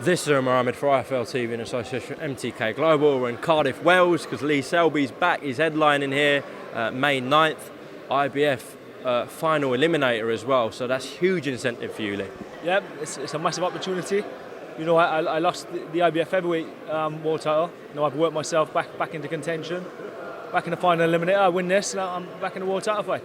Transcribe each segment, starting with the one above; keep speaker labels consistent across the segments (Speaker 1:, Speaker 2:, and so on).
Speaker 1: This is Ahmed for IFL TV in association with MTK Global. We're in Cardiff, Wales, because Lee Selby's back. He's headlining here May 9th, IBF final eliminator as well. So that's huge incentive for you, Lee.
Speaker 2: Yeah, it's a massive opportunity. You know, I lost the IBF Featherweight world title. You know, I've worked myself back into contention, back in the final eliminator. I win this, and I'm back in the world title fight.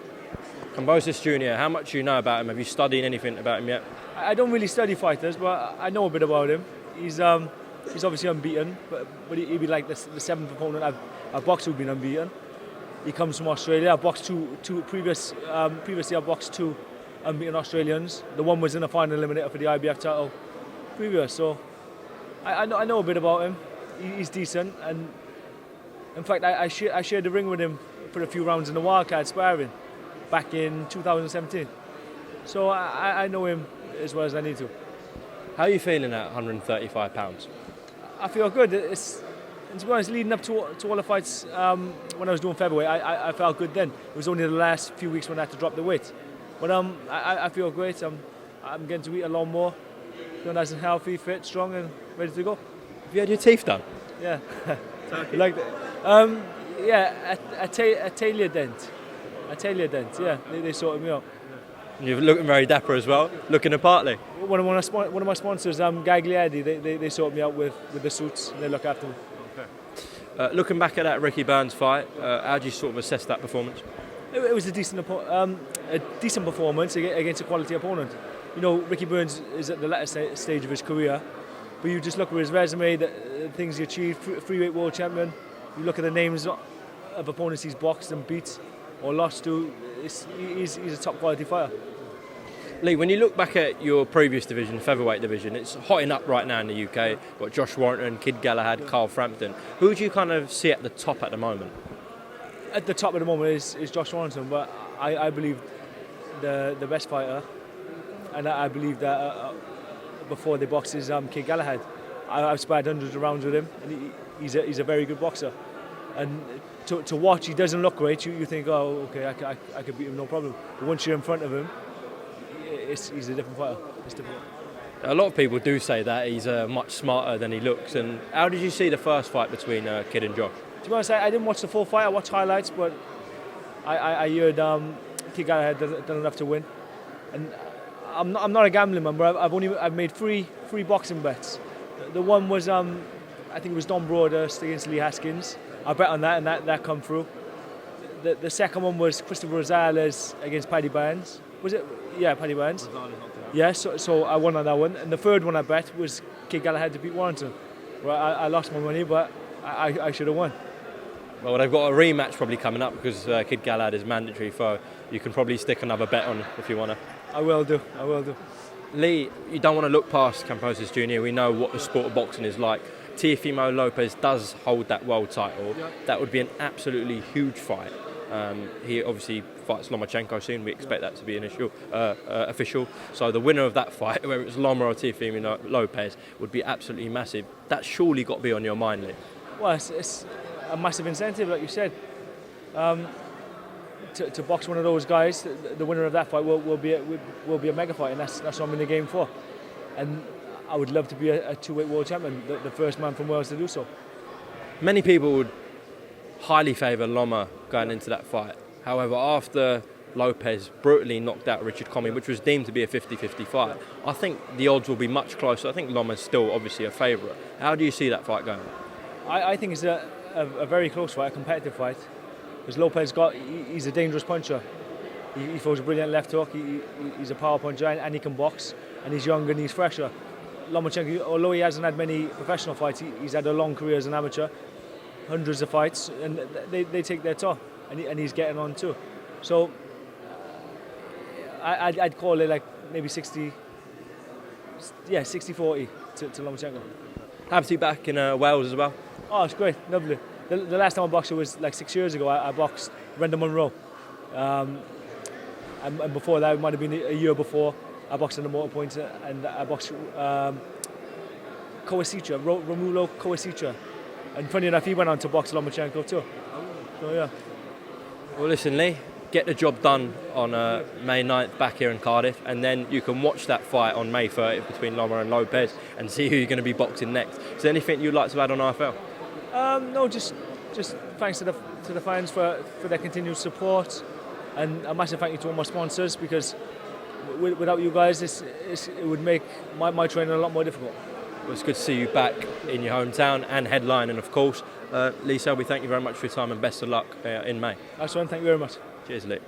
Speaker 1: Kambosos Jr., how much do you know about him? Have you studied anything about him yet?
Speaker 2: I don't really study fighters, but I know a bit about him. He's obviously unbeaten, but he'd be like the seventh opponent I've boxed who's been unbeaten. He comes from Australia. I boxed previously I boxed two unbeaten Australians. The one was in the final eliminator for the IBF title previous, so I know a bit about him. He's decent, and in fact I shared the ring with him for a few rounds in the wildcard sparring back in 2017. So I know him as well as I need to.
Speaker 1: How are you feeling at 135 pounds?
Speaker 2: I feel good. And to be honest, leading up to all the fights when I was doing featherweight, I felt good then. It was only the last few weeks when I had to drop the weight. But I feel great. I'm getting to eat a lot more. Feeling nice and healthy, fit, strong, and ready to go.
Speaker 1: Have you had your teeth done?
Speaker 2: Yeah. You like that? Yeah, a tailor dent. A tailor dent, yeah. They sorted me out.
Speaker 1: You're looking very dapper as well, looking apartly.
Speaker 2: One of my sponsors, GALAHAD, they sorted me out with the suits. They look after me.
Speaker 1: Okay. Looking back at that Ricky Burns fight, how do you sort of assess that performance?
Speaker 2: It was a decent performance against a quality opponent. You know, Ricky Burns is at the latter stage of his career, but you just look at his resume, the things he achieved, freeweight world champion. You look at the names of opponents he's boxed and beat or lost to. He's a top quality fighter.
Speaker 1: Lee, when you look back at your previous division, the featherweight division, it's hotting up right now in the UK. Got Josh Warrington, Kid Galahad, Carl Frampton. Who do you kind of see at the top at the moment?
Speaker 2: At the top at the moment is Josh Warrington, but I believe the best fighter, and I believe that before they boxed is Kid Galahad. I've sparred hundreds of rounds with him, and he's a very good boxer. And to watch, he doesn't look great. You think, oh, okay, I could beat him, no problem. But once you're in front of him, he's a different fighter. It's different.
Speaker 1: A lot of people do say that he's much smarter than he looks. And how did you see the first fight between Kid and Josh?
Speaker 2: To be honest, I didn't watch the full fight. I watched highlights, but I heard Kid Galahad done enough to win. And I'm not a gambling man, but I've made three boxing bets. The one was I think it was Don Broadhurst against Lee Haskins. I bet on that, and that come through. The second one was Christopher Rosales against Paddy Barnes. Was it? Yeah, Paddy Barnes. Yeah, so I won on that one. And the third one I bet was Kid Galahad to beat Warrington. Well, I lost my money, but I should have won.
Speaker 1: Well, they've got a rematch probably coming up because Kid Galahad is mandatory, so you can probably stick another bet on if you want to.
Speaker 2: I will do.
Speaker 1: Lee, you don't want to look past Kambosos Jr. We know what the sport of boxing is like. Teofimo Lopez does hold that world title. Yeah. That would be an absolutely huge fight. He obviously fights Lomachenko soon. We expect that to be an official. So the winner of that fight, whether it's Loma or Teofimo Lopez, would be absolutely massive. That's surely got to be on your mind, Lee.
Speaker 2: Well, it's a massive incentive, like you said. To box one of those guys, the winner of that fight will be a mega fight, and that's what I'm in the game for. And I would love to be a two-weight world champion, the first man from Wales to do so.
Speaker 1: Many people would highly favour Loma going into that fight. However, after Lopez brutally knocked out Richard Comey, which was deemed to be a 50-50 fight, I think the odds will be much closer. I think Loma's still obviously a favourite. How do you see that fight going?
Speaker 2: I think it's a very close fight, a competitive fight. Because Lopez he's a dangerous puncher. He throws a brilliant left hook. He's a power puncher, and he can box. And he's younger and he's fresher. Lomachenko, although he hasn't had many professional fights, he's had a long career as an amateur, hundreds of fights, and they take their toll, and he's getting on too. So I'd call it like maybe 60-40 to Lomachenko.
Speaker 1: Happy to be back in Wales as well.
Speaker 2: Oh, it's great, lovely. The last time I boxed was like 6 years ago. I boxed Brendan Monroe, and before that, it might have been a year before. I boxed in the Motor Point, and I boxed Romulo Koasica. And funny enough, he went on to box Lomachenko too. So yeah.
Speaker 1: Well, listen, Lee, get the job done on May 9th back here in Cardiff, and then you can watch that fight on May 30th between Loma and Lopez and see who you're going to be boxing next. Is there anything you'd like to add on IFL?
Speaker 2: No, just thanks to the fans for their continued support, and a massive thank you to all my sponsors, because without you guys, it would make my training a lot more difficult.
Speaker 1: Well, it's good to see you back in your hometown and headlining, of course. Lee Selby, thank you very much for your time and best of luck in May.
Speaker 2: That's one. Thank you very much.
Speaker 1: Cheers, Lee.